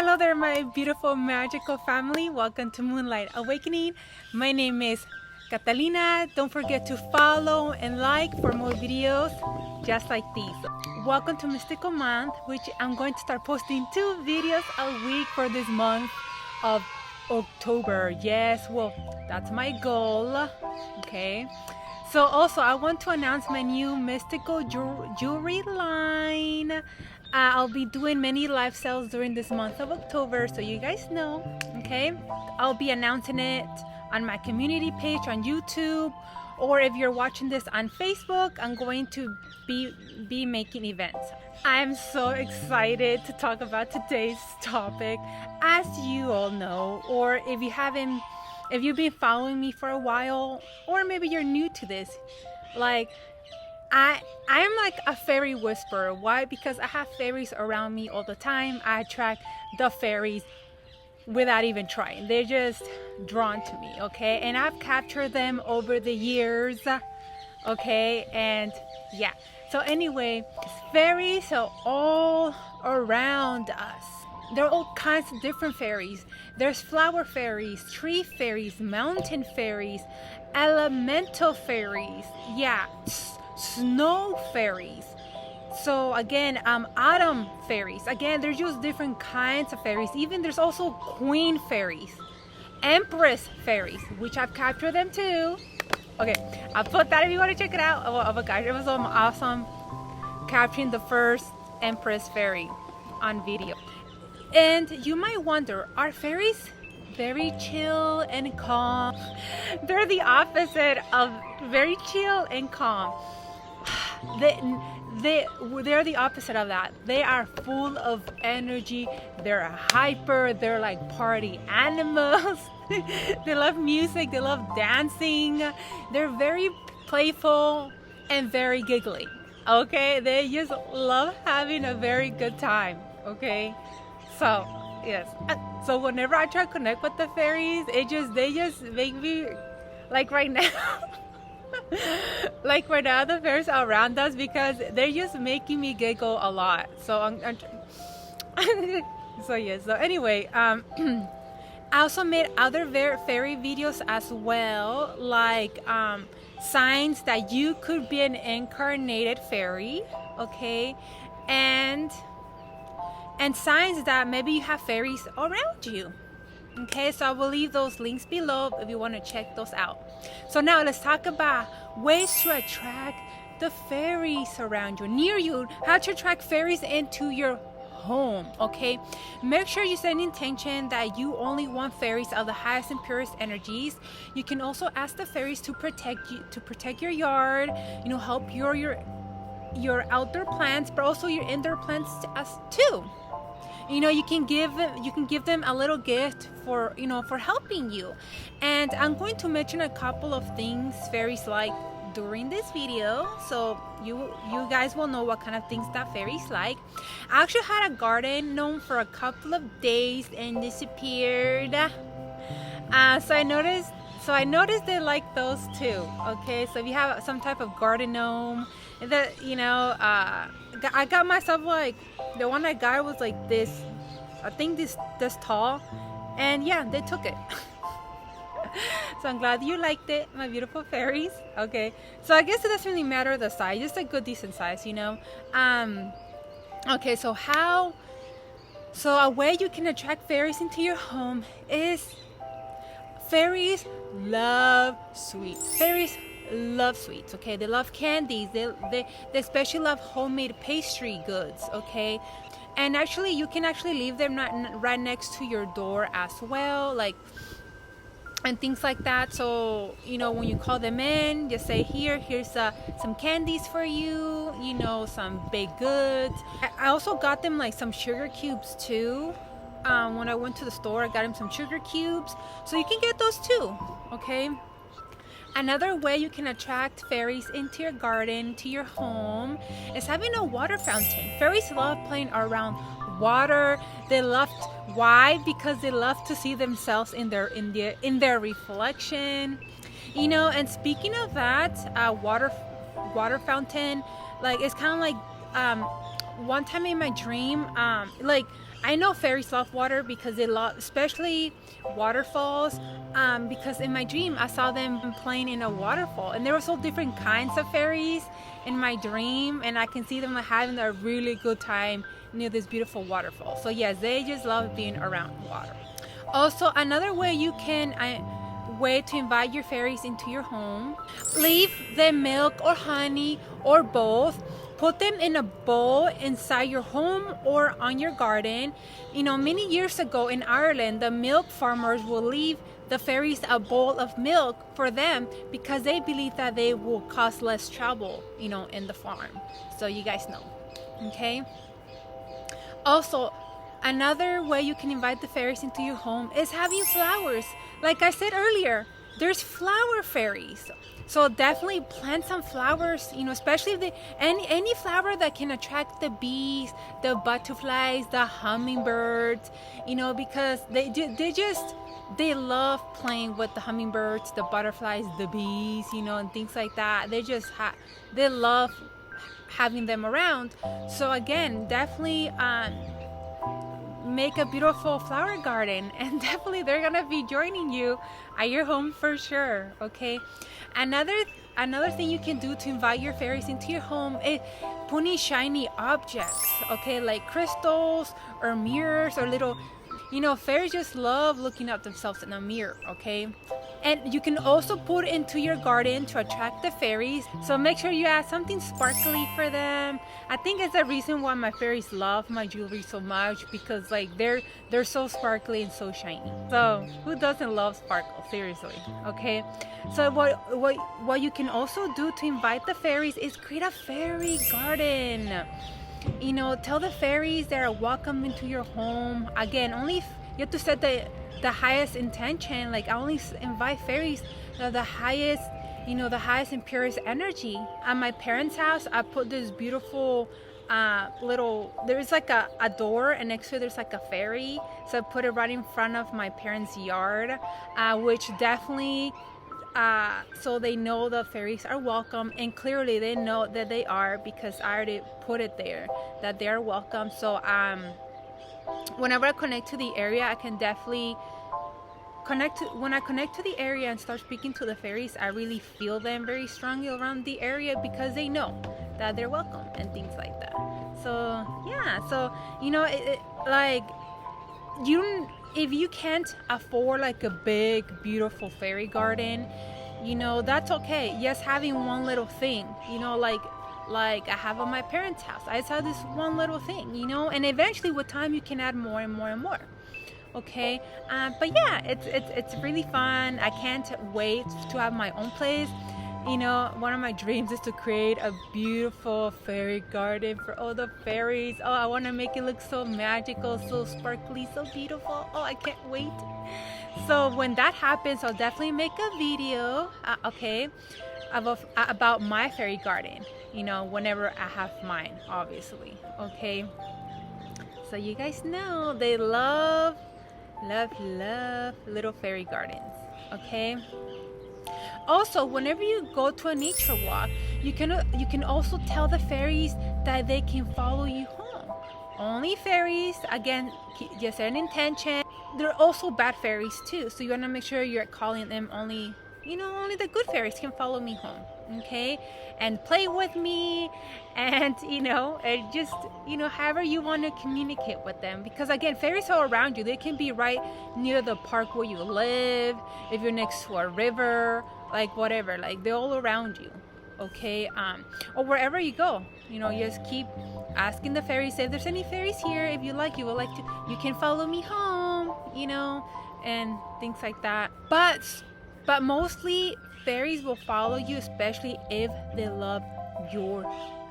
Hello there, my beautiful magical family. Welcome to Moonlight Awakening. My name is Catalina. Don't forget to follow and like for more videos just like these. Welcome to Mystical Month, which I'm going to start posting 2 videos a week for this month of October. Yes, well, that's my goal. Okay. So also, I want to announce my new mystical jewelry line. I'll be doing many live sales during this month of October, so you guys know, okay? I'll be announcing it on my community page on YouTube, or if you're watching this on Facebook, I'm going to be making events. I'm so excited to talk about today's topic. As you all know, or if you've been following me for a while, or maybe you're new to this, like I am like a fairy whisperer. Why? Because I have fairies around me all the time. I attract the fairies without even trying. They're just drawn to me, okay? And I've captured them over the years, okay? And yeah. So anyway, fairies are all around us. There are all kinds of different fairies. There's flower fairies, tree fairies, mountain fairies, elemental fairies. Yeah. Snow fairies. So again, autumn fairies. Again, there's just different kinds of fairies. Even there's also queen fairies, empress fairies, which I've captured them too. Okay, I'll put that if you want to check it out. Oh my gosh, it was awesome capturing the first empress fairy on video. And you might wonder, are fairies very chill and calm? They're the opposite of very chill and calm. They're the opposite of that. They are full of energy. They're hyper. They're like party animals. They love music. They love dancing. They're very playful and very giggly. Okay, they just love having a very good time. Okay, so yes. So whenever I try to connect with the fairies, they just make me, like right now. Like right now, the fairies are around us because they're just making me giggle a lot. So so yeah. So anyway, I also made other fairy videos as well, like signs that you could be an incarnated fairy, okay, and signs that maybe you have fairies around you. Okay, so I will leave those links below if you want to check those out. So now let's talk about ways to attract the fairies around you, near you, how to attract fairies into your home. Okay, make sure you set an intention that you only want fairies of the highest and purest energies. You can also ask the fairies to protect you, to protect your yard, you know, help your outdoor plants, but also your indoor plants too. You know, you can give them a little gift for, you know, for helping you. And I'm going to mention a couple of things fairies like during this video, so you guys will know what kind of things that fairies like. I actually had a garden gnome for a couple of days and disappeared. So I noticed they like those too. Okay, so if you have some type of garden gnome, that, you know, I got myself, like, the one I got was like this, I think this tall, and yeah, they took it. So I'm glad you liked it, my beautiful fairies. Okay, so I guess it doesn't really matter the size, just a good decent size, you know. Okay, so a way you can attract fairies into your home is fairies love sweets. Fairies love sweets, okay? They love candies. They especially love homemade pastry goods, okay? And actually, you can actually leave them right next to your door as well, like, and things like that. So, you know, when you call them in, just say, here's some candies for you, you know, some baked goods. I also got them like some sugar cubes too. When I went to the store, I got them some sugar cubes, so you can get those too, okay? Another way you can attract fairies into your garden, to your home, is having a water fountain. Fairies love playing around water. Why? Because they love to see themselves in their reflection. You know, and speaking of that, water fountain, like, it's kind of like one time in my dream, like I know fairies love water because they love, especially waterfalls. Because in my dream, I saw them playing in a waterfall, and there were so different kinds of fairies in my dream, and I can see them having a really good time near this beautiful waterfall. So yes, they just love being around water. Also, another way you can way to invite your fairies into your home, leave them milk or honey or both. Put them in a bowl inside your home or on your garden. You know, many years ago in Ireland, the milk farmers will leave the fairies a bowl of milk for them because they believe that they will cause less trouble, you know, in the farm. So you guys know, okay? Also, another way you can invite the fairies into your home is having flowers. Like I said earlier, there's flower fairies. So definitely plant some flowers, you know, especially if any flower that can attract the bees, the butterflies, the hummingbirds, you know, because they love playing with the hummingbirds, the butterflies, the bees, you know, and things like that. They love having them around. So again, definitely make a beautiful flower garden, and definitely they're gonna be joining you at your home for sure. Okay, another thing you can do to invite your fairies into your home is putting shiny objects, okay, like crystals or mirrors or little, you know, fairies just love looking at themselves in a mirror, okay? And you can also put into your garden to attract the fairies. So make sure you add something sparkly for them. I think it's the reason why my fairies love my jewelry so much, because like they're so sparkly and so shiny. So who doesn't love sparkle? Seriously, okay? So what you can also do to invite the fairies is create a fairy garden. You know, tell the fairies they are welcome into your home. Again, only if you have to set the highest intention. Like I only invite fairies that are the highest, you know, the highest and purest energy. At my parents' house, I put this beautiful there's like a door, and next to it there's like a fairy. So I put it right in front of my parents' yard, which definitely so they know the fairies are welcome, and clearly they know that they are, because I already put it there that they are welcome. So whenever I connect to the area, I can definitely when I connect to the area and start speaking to the fairies, I really feel them very strongly around the area, because they know that they're welcome and things like that. So yeah, so you know, like if you can't afford like a big beautiful fairy garden, you know, that's okay. Yes, having one little thing, you know, like I have at my parents' house, I just have this one little thing, you know, and eventually with time you can add more and more and more. Okay, but yeah, it's really fun. I can't wait to have my own place. You know, one of my dreams is to create a beautiful fairy garden for all the fairies. Oh, I want to make it look so magical, so sparkly, so beautiful. Oh, I can't wait. So when that happens, I'll definitely make a video, okay, about my fairy garden, you know, whenever I have mine, obviously. Okay, so you guys know they love little fairy gardens. Okay, also whenever you go to a nature walk, you can also tell the fairies that they can follow you home. Only fairies, again, just an intention. There are also bad fairies too, so you want to make sure you're calling them only, you know, only the good fairies can follow me home. Okay, and play with me, and you know, and just, you know, however you want to communicate with them, because again, fairies are around you. They can be right near the park where you live, if you're next to a river, like whatever, like they're all around you. Okay, or wherever you go, you know, just keep asking the fairies, say if there's any fairies here, if you like, you would like to, you can follow me home, you know, and things like that. But mostly fairies will follow you, especially if they love your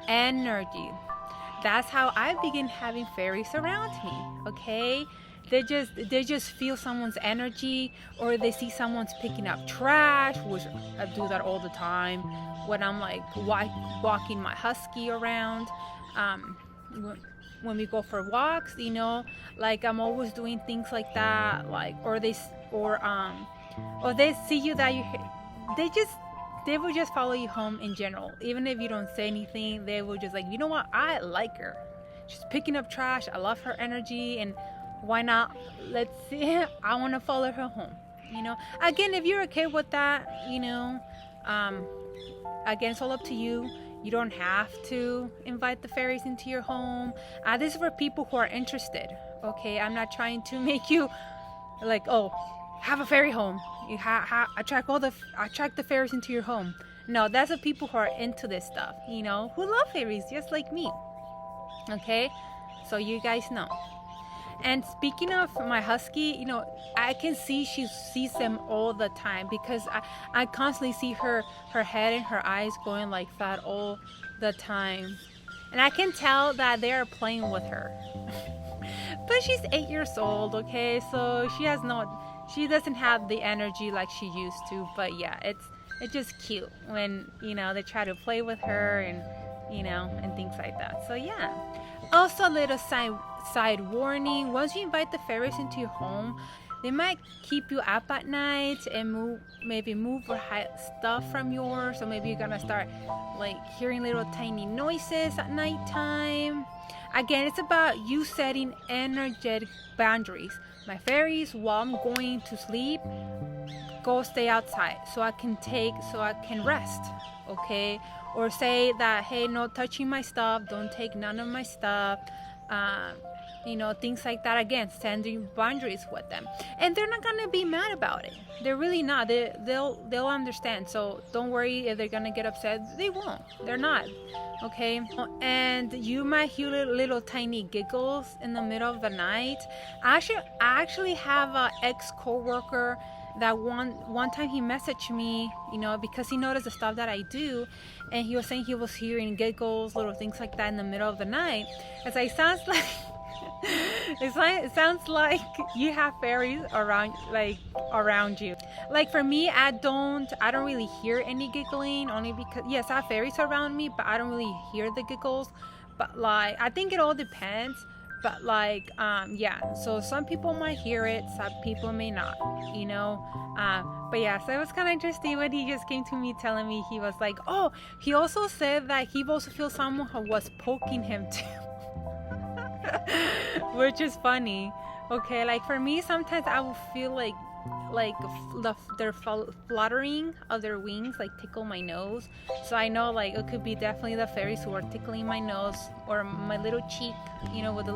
energy. That's how I begin having fairies around me. Okay, they just feel someone's energy, or they see someone's picking up trash, which I do that all the time when I'm like walking my husky around, when we go for walks, you know, like I'm always doing things like that, like, or they see you that they will just follow you home in general. Even if you don't say anything, they will just like, you know what, I like her, she's picking up trash. I love her energy, and why not? Let's see. I want to follow her home. You know, again, if you're okay with that, you know, again, it's all up to you. You don't have to invite the fairies into your home. This is for people who are interested. Okay, I'm not trying to make you like, oh, have a fairy home. You attract the fairies into your home. No, that's the people who are into this stuff. You know, who love fairies just like me. Okay, so you guys know. And speaking of my husky, you know, I can see she sees them all the time because I constantly see her head and her eyes going like that all the time. And I can tell that they are playing with her. But she's 8 years old, okay? So she doesn't have the energy like she used to. But yeah, it's just cute when, you know, they try to play with her and, you know, and things like that. So yeah. Also, a little side warning: once you invite the fairies into your home, they might keep you up at night and maybe move or hide stuff from yours. So maybe you're gonna start like hearing little tiny noises at nighttime. Again, it's about you setting energetic boundaries. My fairies, while I'm going to sleep, go stay outside so I can rest, okay? Or say that, hey, no touching my stuff, don't take none of my stuff, you know, things like that. Again, setting boundaries with them, and they're not gonna be mad about it. They're really not. They'll understand. So don't worry if they're gonna get upset. They won't. They're not. Okay. And you might hear little tiny giggles in the middle of the night. I actually have an ex-coworker that one time he messaged me, you know, because he noticed the stuff that I do, and he was saying he was hearing giggles, little things like that in the middle of the night. It's like, sounds like it sounds like you have fairies around you. Like for me, I don't really hear any giggling, only because yes, I have fairies around me, but I don't really hear the giggles. But like, I think it all depends. But like, yeah, so some people might hear it, some people may not, you know. But yeah, so it was kind of interesting when he just came to me telling me, he was like, oh, he also said that he also feels someone who was poking him too. Which is funny. Okay, like for me, sometimes I will feel like their fluttering of their wings like tickle my nose, so I know like it could be definitely the fairies who are tickling my nose or my little cheek, you know, with their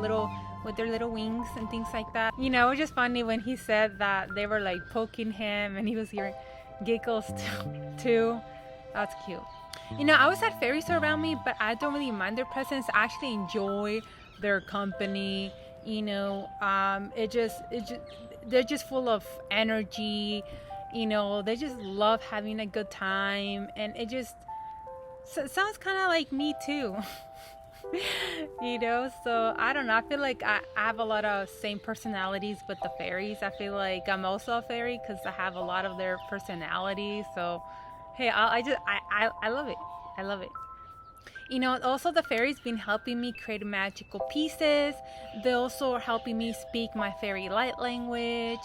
little wings and things like that. You know, it was just funny when he said that they were like poking him and he was hearing giggles too. That's cute. You know, I always had fairies around me, but I don't really mind their presence. I actually enjoy their company. You know, they're just full of energy. You know, they just love having a good time, and it sounds kind of like me too. You know, so I don't know, I feel like I have a lot of same personalities with the fairies. I feel like I'm also a fairy because I have a lot of their personalities. So hey, I love it. I love it. You know, also the fairies been helping me create magical pieces. They also are helping me speak my fairy light language.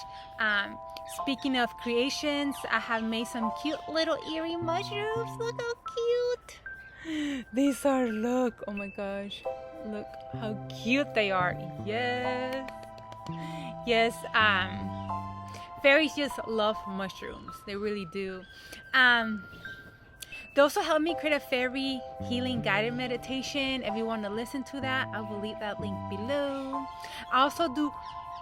Speaking of creations, I have made some cute little eerie mushrooms. Look how cute these are. Look, oh my gosh, look how cute they are. Yes, fairies just love mushrooms. They really do. They also helped me create a fairy healing guided meditation. If you want to listen to that, I will leave that link below. I also do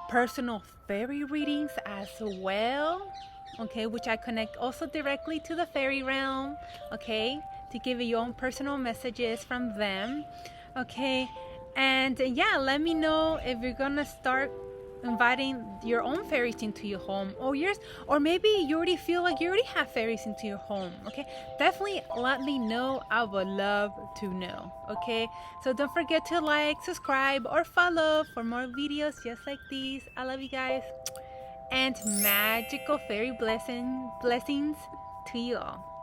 personal fairy readings as well, okay, which I connect also directly to the fairy realm, okay, to give you your own personal messages from them, okay. And yeah, let me know if you're gonna start inviting your own fairies into your home, or maybe you already feel like you already have fairies into your home, okay. Definitely let me know. I would love to know, okay. So don't forget to like, subscribe, or follow for more videos just like these. I love you guys, and magical fairy blessings to you all.